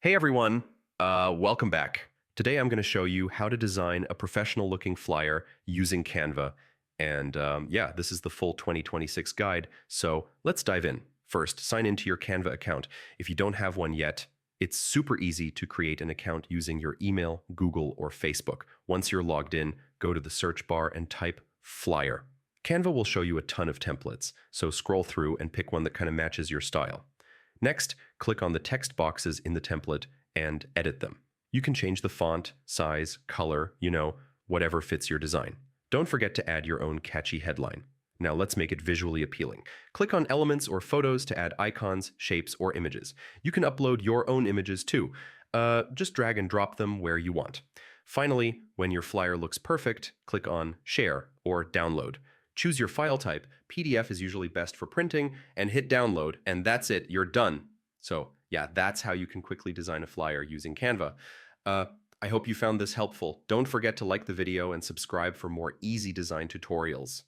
Hey everyone, welcome back. Today I'm going to show you how to design a professional looking flyer using Canva. And yeah, this is the full 2026 guide, so let's dive in. First, sign into your Canva account. If you don't have one yet, it's super easy to create an account using your email, Google, or Facebook. Once you're logged in, go to the search bar and type flyer. Canva will show you a ton of templates, so scroll through and pick one that kind of matches your style. Next, click on the text boxes in the template and edit them. You can change the font, size, color, whatever fits your design. Don't forget to add your own catchy headline. Now let's make it visually appealing. Click on elements or photos to add icons, shapes, or images. You can upload your own images too. Just drag and drop them where you want. Finally, when your flyer looks perfect, click on Share or Download. Choose your file type. PDF is usually best for printing, and hit download, and that's it, you're done. So yeah, that's how you can quickly design a flyer using Canva. I hope you found this helpful. Don't forget to like the video and subscribe for more easy design tutorials.